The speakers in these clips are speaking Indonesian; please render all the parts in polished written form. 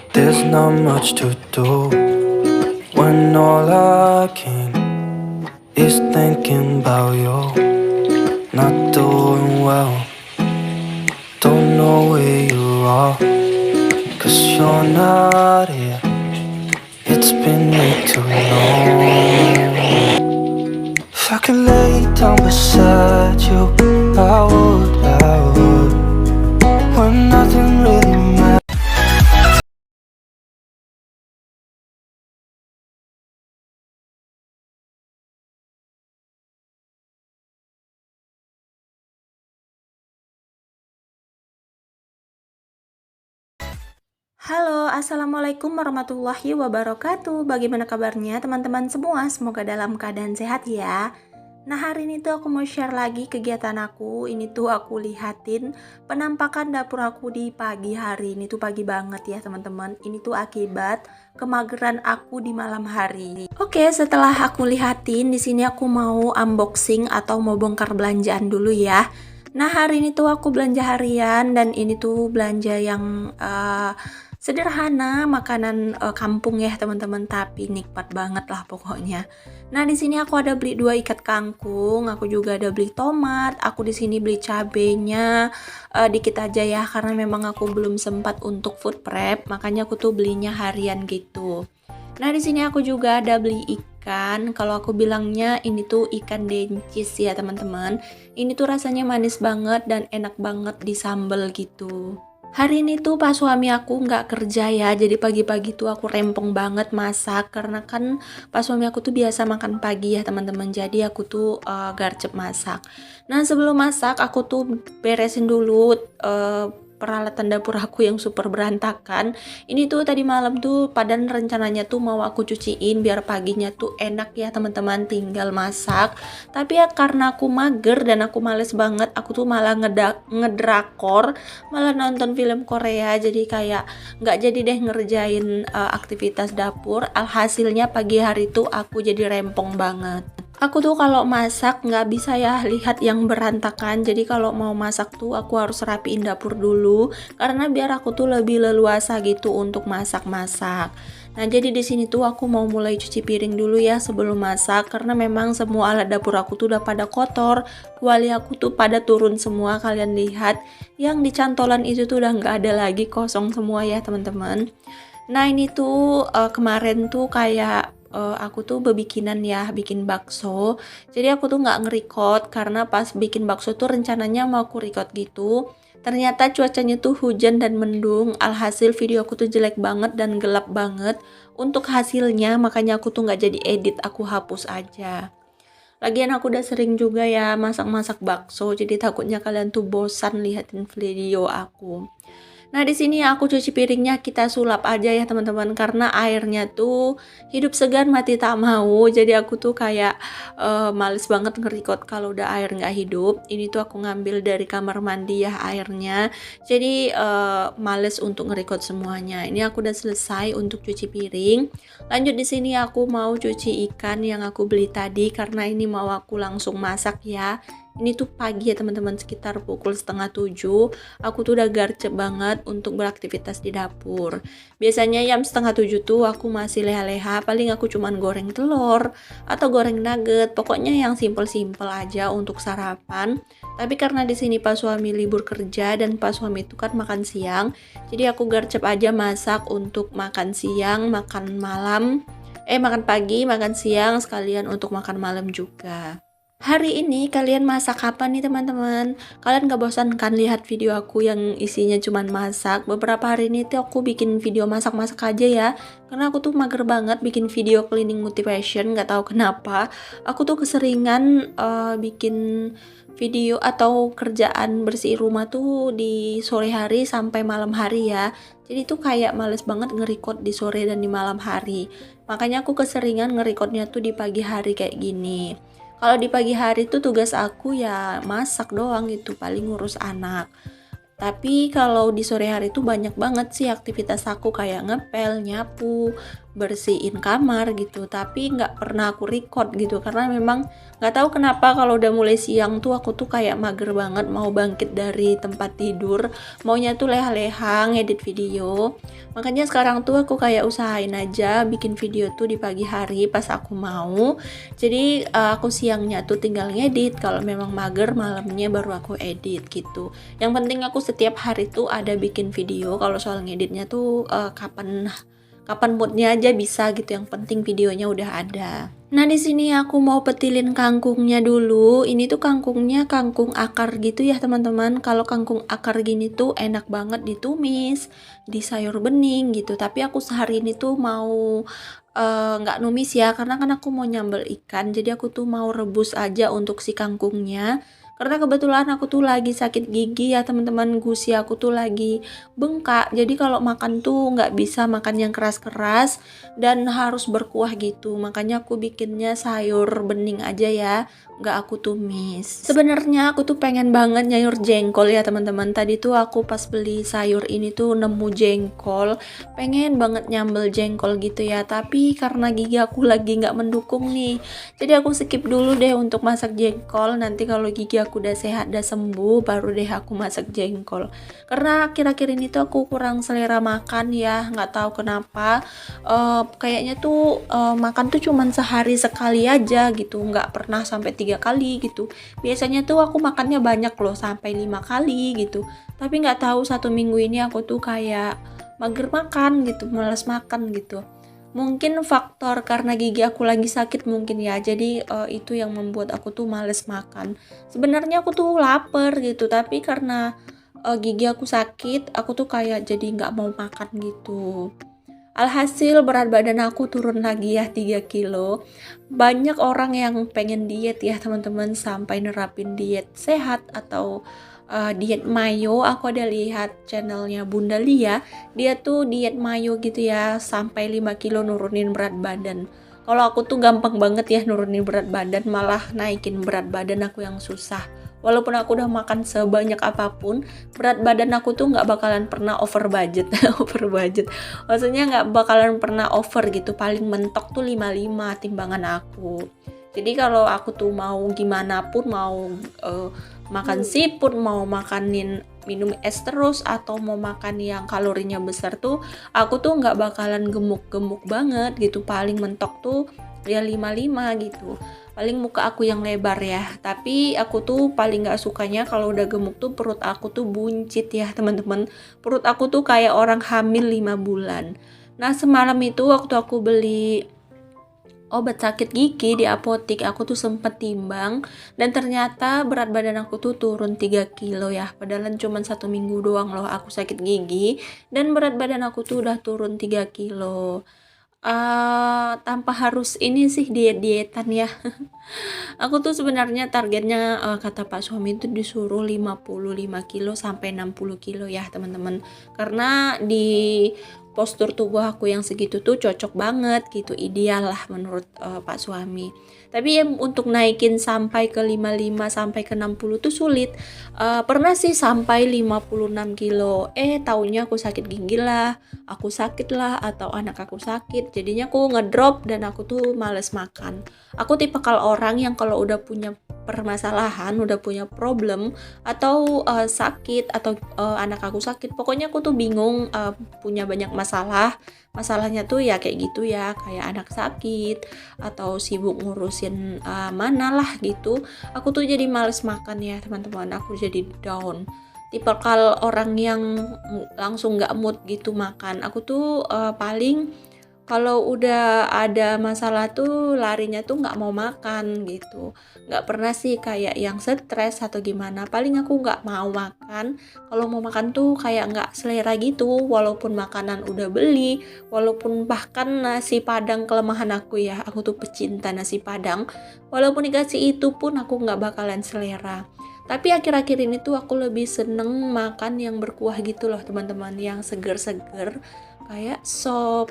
There's not much to do when all I can is thinking about you. Not doing well, don't know where you are, 'cause you're not here. It's been way too long. If I could lay down beside you, I would, when nothing really matters. Halo, assalamualaikum warahmatullahi wabarakatuh. Bagaimana kabarnya teman-teman semua? Semoga dalam keadaan sehat ya. Nah, hari ini tuh aku mau share lagi kegiatan aku. Ini tuh aku lihatin penampakan dapur aku di pagi hari. Ini tuh pagi banget ya teman-teman. Ini tuh akibat kemageran aku di malam hari. Oke, setelah aku lihatin di sini aku mau unboxing atau mau bongkar belanjaan dulu ya. Nah, hari ini tuh aku belanja harian dan ini tuh belanja yang sederhana, makanan kampung ya teman-teman, tapi nikmat banget lah pokoknya. Nah, di sini aku ada beli 2 ikat kangkung, aku juga ada beli tomat, aku di sini beli cabenya dikit aja ya karena memang aku belum sempat untuk food prep, makanya aku tuh belinya harian gitu. Nah, di sini aku juga ada beli ikan. Kalau aku bilangnya ini tuh ikan dencis ya teman-teman. Ini tuh rasanya manis banget dan enak banget di sambal gitu. Hari ini tuh pas suami aku nggak kerja ya, jadi pagi-pagi tuh aku rempong banget masak karena kan pas suami aku tuh biasa makan pagi ya teman-teman, jadi aku tuh garcep masak. Nah, sebelum masak aku tuh beresin dulu peralatan dapur aku yang super berantakan. Ini tuh tadi malam tuh padan rencananya tuh mau aku cuciin biar paginya tuh enak ya teman-teman, tinggal masak. Tapi ya karena aku mager dan aku males banget, aku tuh malah ngedrakor, malah nonton film Korea, jadi kayak nggak jadi deh ngerjain aktivitas dapur. Alhasilnya pagi hari tuh aku jadi rempong banget. Aku tuh kalau masak nggak bisa ya lihat yang berantakan, jadi kalau mau masak tuh aku harus rapiin dapur dulu karena biar aku tuh lebih leluasa gitu untuk masak-masak. Nah, jadi di sini tuh aku mau mulai cuci piring dulu ya sebelum masak karena memang semua alat dapur aku tuh udah pada kotor, kuali aku tuh pada turun semua, kalian lihat yang di cantolan itu tuh udah nggak ada lagi, kosong semua ya teman-teman. Nah, ini tuh kemarin tuh kayak aku tuh bebikinan ya, bikin bakso. Jadi aku tuh nggak nge-record karena pas bikin bakso tuh rencananya mau aku record gitu. Ternyata cuacanya tuh hujan dan mendung. Alhasil video aku tuh jelek banget dan gelap banget. Untuk hasilnya makanya aku tuh nggak jadi edit, aku hapus aja. Lagian aku udah sering juga ya masak-masak bakso, jadi takutnya kalian tuh bosan lihatin video aku. Nah, di sini aku cuci piringnya kita sulap aja ya teman-teman karena airnya tuh hidup segan mati tak mau. Jadi aku tuh kayak males banget nge-record kalau udah air nggak hidup. Ini tuh aku ngambil dari kamar mandi ya airnya. Jadi males untuk nge-record semuanya. Ini aku udah selesai untuk cuci piring. Lanjut di sini aku mau cuci ikan yang aku beli tadi karena ini mau aku langsung masak ya. Ini tuh pagi ya teman-teman, sekitar pukul 6:30. Aku tuh udah garcep banget untuk beraktivitas di dapur. Biasanya jam 6:30 tuh aku masih leha-leha, paling aku cuman goreng telur atau goreng nugget, pokoknya yang simple-simple aja untuk sarapan. Tapi karena di sini pas suami libur kerja dan pas suami itu kan makan siang, jadi aku garcep aja masak untuk makan siang, makan malam, makan pagi, makan siang, sekalian untuk makan malam juga. Hari ini kalian masak apa nih teman-teman? Kalian gak bosan kan lihat video aku yang isinya cuman masak? Beberapa hari ini tuh aku bikin video masak-masak aja ya. Karena aku tuh mager banget bikin video cleaning motivation, gak tahu kenapa. Aku tuh keseringan bikin video atau kerjaan bersih rumah tuh di sore hari sampai malam hari ya. Jadi tuh kayak males banget nge-record di sore dan di malam hari. Makanya aku keseringan nge-recordnya tuh di pagi hari kayak gini. Kalau di pagi hari tuh tugas aku ya masak doang gitu, paling ngurus anak. Tapi kalau di sore hari tuh banyak banget sih aktivitas aku kayak ngepel, nyapu, bersihin kamar gitu, tapi nggak pernah aku record gitu karena memang nggak tahu kenapa kalau udah mulai siang tuh aku tuh kayak mager banget mau bangkit dari tempat tidur, maunya tuh leha-leha ngedit video. Makanya sekarang tuh aku kayak usahain aja bikin video tuh di pagi hari pas aku mau. Jadi aku siangnya tuh tinggal ngedit, kalau memang mager malamnya baru aku edit gitu. Yang penting aku setiap hari tuh ada bikin video, kalau soal ngeditnya tuh kapan moodnya aja bisa gitu, yang penting videonya udah ada. Nah, di sini aku mau petilin kangkungnya dulu. Ini tuh kangkungnya kangkung akar gitu ya teman-teman. Kalau kangkung akar gini tuh enak banget ditumis, di sayur bening gitu. Tapi aku sehari ini tuh mau nggak numis ya, karena kan aku mau nyambel ikan. Jadi aku tuh mau rebus aja untuk si kangkungnya. Karena kebetulan aku tuh lagi sakit gigi ya teman-teman, gusi aku tuh lagi bengkak. Jadi kalau makan tuh nggak bisa makan yang keras-keras dan harus berkuah gitu. Makanya aku bikinnya sayur bening aja ya, nggak aku tumis. Sebenarnya aku tuh pengen banget nyayur jengkol ya teman-teman. Tadi tuh aku pas beli sayur ini tuh nemu jengkol, pengen banget nyambel jengkol gitu ya. Tapi karena gigi aku lagi nggak mendukung nih, jadi aku skip dulu deh untuk masak jengkol. Nanti kalau gigi aku udah sehat, udah sembuh, baru deh aku masak jengkol. Karena akhir-akhir ini tuh aku kurang selera makan ya, nggak tahu kenapa. Kayaknya tuh makan tuh cuman sehari sekali aja gitu, nggak pernah sampai 3 kali gitu. Biasanya tuh aku makannya banyak loh, sampai 5 kali gitu. Tapi nggak tahu 1 minggu ini aku tuh kayak mager makan gitu, malas makan gitu. Mungkin faktor karena gigi aku lagi sakit mungkin ya, jadi itu yang membuat aku tuh males makan. Sebenarnya aku tuh lapar gitu, tapi karena gigi aku sakit, aku tuh kayak jadi nggak mau makan gitu. Alhasil berat badan aku turun lagi ya 3 kilo. Banyak orang yang pengen diet ya teman-teman, sampai nerapin diet sehat atau diet mayo. Aku ada lihat channelnya Bunda Lia, dia tuh diet mayo gitu ya, sampai 5 kilo nurunin berat badan. Kalau aku tuh gampang banget ya nurunin berat badan, malah naikin berat badan aku yang susah. Walaupun aku udah makan sebanyak apapun, berat badan aku tuh nggak bakalan pernah over budget. Over budget maksudnya nggak bakalan pernah over gitu, paling mentok tuh 55 timbangan aku. Jadi kalau aku tuh mau gimana pun, mau makan seafood, mau makanin minum es terus, atau mau makan yang kalorinya besar tuh, aku tuh nggak bakalan gemuk-gemuk banget gitu, paling mentok tuh ya 55 gitu. Paling muka aku yang lebar ya, tapi aku tuh paling gak sukanya kalau udah gemuk tuh perut aku tuh buncit ya teman-teman. Perut aku tuh kayak orang hamil 5 bulan. Nah, semalam itu waktu aku beli obat sakit gigi di apotik, aku tuh sempet timbang dan ternyata berat badan aku tuh turun 3 kilo ya. Padahal cuma 1 minggu doang loh aku sakit gigi, dan berat badan aku tuh udah turun 3 kilo. Tanpa harus ini sih diet-dietan ya. Aku tuh sebenarnya targetnya, kata Pak suami itu disuruh 55 kilo sampai 60 kilo ya teman-teman. Karena di postur tubuh aku yang segitu tuh cocok banget gitu, ideal lah menurut Pak suami. Tapi ya untuk naikin sampai ke 55 sampai ke 60 tuh sulit. Pernah sih sampai 56 kilo. Taunya aku sakit gigi lah, aku sakit lah, atau anak aku sakit. Jadinya aku ngedrop dan aku tuh males makan. Aku tipikal orang yang kalau udah punya permasalahan, udah punya problem, atau sakit, atau anak aku sakit, pokoknya aku tuh bingung, punya banyak masalahnya tuh ya kayak gitu ya, kayak anak sakit atau sibuk ngurusin mana lah gitu, aku tuh jadi males makan ya teman-teman. Aku jadi down, tipikal orang yang langsung nggak mood gitu makan. Aku tuh paling kalau udah ada masalah tuh larinya tuh nggak mau makan gitu. Nggak pernah sih kayak yang stres atau gimana. Paling aku nggak mau makan. Kalau mau makan tuh kayak nggak selera gitu. Walaupun makanan udah beli, walaupun bahkan nasi padang kelemahan aku ya. Aku tuh pecinta nasi padang. Walaupun dikasih itu pun aku nggak bakalan selera. Tapi akhir-akhir ini tuh aku lebih seneng makan yang berkuah gitu loh teman-teman. Yang seger-seger kayak sop,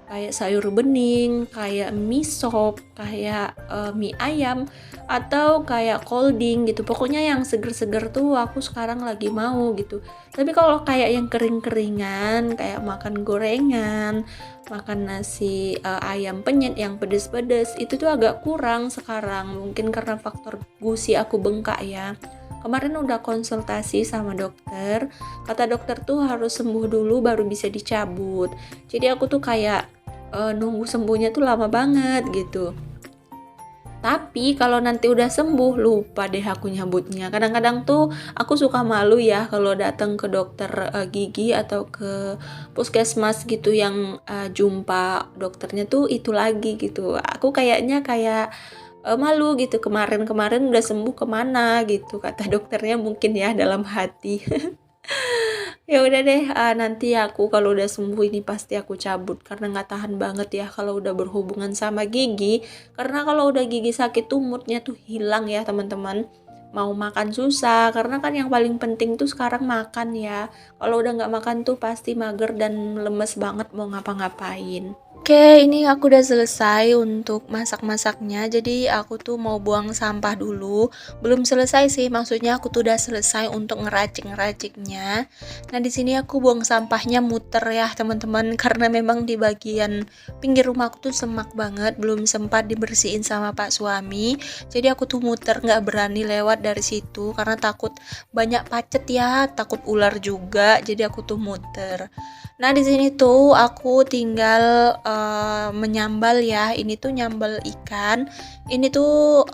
kayak sayur bening, kayak mie sop, kayak mie ayam, atau kayak colding gitu. Pokoknya yang seger-seger tuh aku sekarang lagi mau gitu. Tapi kalau kayak yang kering-keringan, kayak makan gorengan, makan nasi ayam penyet yang pedes-pedes, itu tuh agak kurang sekarang. Mungkin karena faktor gusi aku bengkak ya. Kemarin udah konsultasi sama dokter, kata dokter tuh harus sembuh dulu baru bisa dicabut. Jadi aku tuh kayak nunggu sembuhnya tuh lama banget gitu. Tapi kalau nanti udah sembuh lupa deh aku nyabutnya. Kadang-kadang tuh aku suka malu ya kalau datang ke dokter gigi atau ke puskesmas gitu yang jumpa dokternya tuh itu lagi gitu. Aku kayaknya kayak malu gitu, kemarin-kemarin udah sembuh kemana gitu kata dokternya mungkin ya dalam hati. Ya udah deh, nanti aku kalau udah sembuh ini pasti aku cabut karena nggak tahan banget ya kalau udah berhubungan sama gigi. Karena kalau udah gigi sakit tuh moodnya tuh hilang ya teman-teman. Mau makan susah karena kan yang paling penting tuh sekarang makan ya. Kalau udah nggak makan tuh pasti mager dan lemes banget mau ngapa-ngapain. Oke, ini aku udah selesai untuk masak-masaknya. Jadi aku tuh mau buang sampah dulu. Belum selesai sih, maksudnya aku tuh udah selesai untuk ngeracik-ngeraciknya. Nah, di sini aku buang sampahnya muter ya, teman-teman, karena memang di bagian pinggir rumahku tuh semak banget, belum sempat dibersihin sama Pak suami. Jadi aku tuh muter, nggak berani lewat dari situ karena takut banyak pacet ya, takut ular juga. Jadi aku tuh muter. Nah, di sini tuh aku tinggal menyambal ya. Ini tuh nyambal ikan. Ini tuh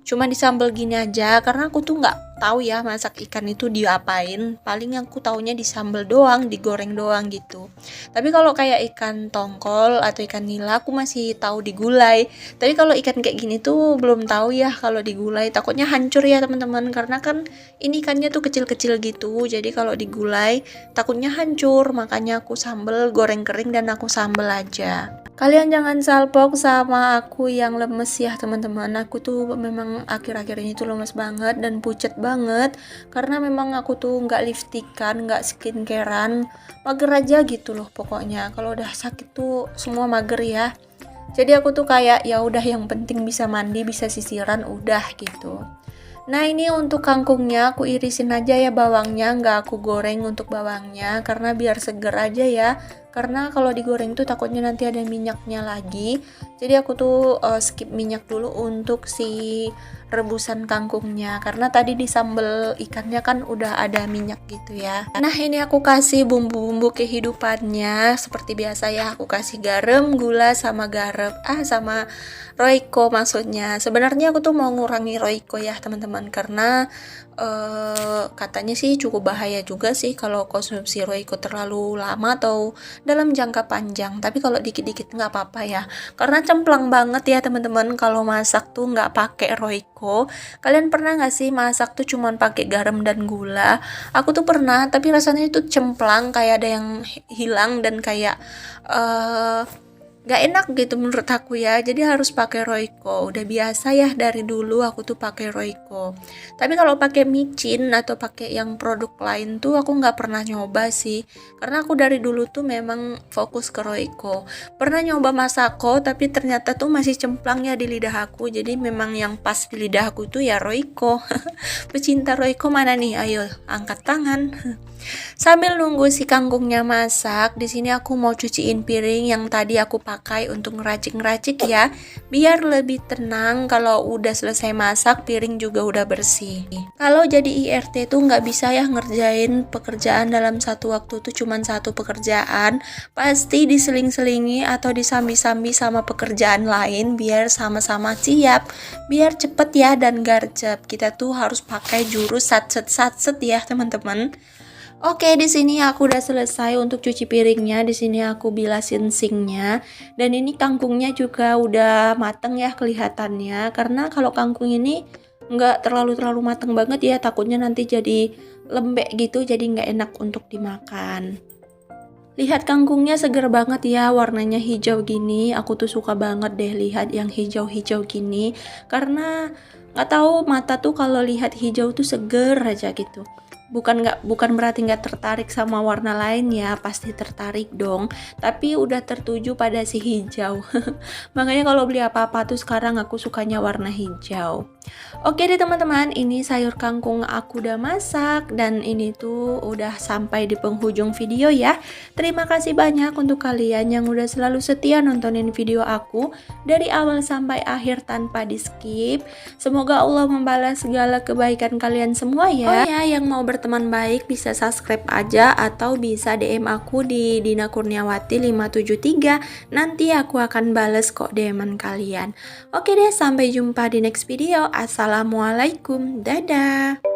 cuma disambal gini aja karena aku tuh nggak tahu ya masak ikan itu diapain. Paling aku taunya disambal doang, digoreng doang gitu. Tapi kalau kayak ikan tongkol atau ikan nila aku masih tahu digulai. Tapi kalau ikan kayak gini tuh belum tahu ya kalau digulai. Takutnya hancur ya teman-teman karena kan ini ikannya tuh kecil-kecil gitu. Jadi kalau digulai takutnya hancur. Makanya aku sambal goreng kering dan aku sambal aja. Kalian jangan salpok sama aku yang lemes ya teman-teman. Aku tuh memang akhir-akhir ini tuh lemes banget dan pucet banget karena memang aku tuh nggak liftikan, nggak skincarean, mager aja gitu loh pokoknya. Kalau udah sakit tuh semua mager ya. Jadi aku tuh kayak ya udah yang penting bisa mandi, bisa sisiran udah gitu. Nah, ini untuk kangkungnya aku irisin aja ya bawangnya, nggak aku goreng untuk bawangnya karena biar seger aja ya. Karena kalau digoreng tuh takutnya nanti ada minyaknya lagi. Jadi aku tuh skip minyak dulu untuk si rebusan kangkungnya karena tadi di sambal ikannya kan udah ada minyak gitu ya. Nah, ini aku kasih bumbu-bumbu kehidupannya seperti biasa ya. Aku kasih garam, gula sama sama Royco maksudnya. Sebenarnya aku tuh mau ngurangi Royco ya teman-teman karena katanya sih cukup bahaya juga sih kalau konsumsi Royco terlalu lama atau dalam jangka panjang. Tapi kalau dikit-dikit nggak apa-apa ya. Karena cemplang banget ya teman-teman kalau masak tuh nggak pakai Royco. Kalian pernah nggak sih masak tuh cuman pakai garam dan gula? Aku tuh pernah, tapi rasanya itu cemplang kayak ada yang hilang dan kayak gak enak gitu menurut aku ya. Jadi harus pakai Royco. Udah biasa ya dari dulu aku tuh pakai Royco. Tapi kalau pakai micin atau pakai yang produk lain tuh aku nggak pernah nyoba sih. Karena aku dari dulu tuh memang fokus ke Royco. Pernah nyoba Masako tapi ternyata tuh masih cemplang ya di lidah aku. Jadi memang yang pas di lidah aku tuh ya Royco. Pecinta Royco mana nih? Ayo angkat tangan. Sambil nunggu si kangkungnya masak, di sini aku mau cuciin piring yang tadi aku pakai untuk ngeracik-ngeracik ya, biar lebih tenang kalau udah selesai masak, piring juga udah bersih. Kalau jadi IRT tuh nggak bisa ya ngerjain pekerjaan dalam satu waktu tuh cuman satu pekerjaan, pasti diseling-selingi atau disambi-sambi sama pekerjaan lain biar sama-sama siap, biar cepet ya dan garcep. Kita tuh harus pakai jurus satset-satset ya teman-teman. Oke, di sini aku udah selesai untuk cuci piringnya. Di sini aku bilasin sinknya. Dan ini kangkungnya juga udah mateng ya kelihatannya. Karena kalau kangkung ini nggak terlalu mateng banget ya. Takutnya nanti jadi lembek gitu, jadi nggak enak untuk dimakan. Lihat kangkungnya seger banget ya, warnanya hijau gini. Aku tuh suka banget deh lihat yang hijau-hijau gini. Karena nggak tahu mata tuh kalau lihat hijau tuh seger aja gitu. bukan berarti nggak tertarik sama warna lain ya, pasti tertarik dong, tapi udah tertuju pada si hijau. Makanya kalau beli apa-apa tuh sekarang aku sukanya warna hijau. Oke deh teman-teman, ini sayur kangkung aku udah masak dan ini tuh udah sampai di penghujung video ya. Terima kasih banyak untuk kalian yang udah selalu setia nontonin video aku dari awal sampai akhir tanpa di skip. Semoga Allah membalas segala kebaikan kalian semua ya. Oh ya, yang mau berteman baik bisa subscribe aja atau bisa DM aku di Dina Kurniawati 573. Nanti aku akan bales kok DM-an kalian. Oke deh, sampai jumpa di next video. Assalamualaikum, dadah.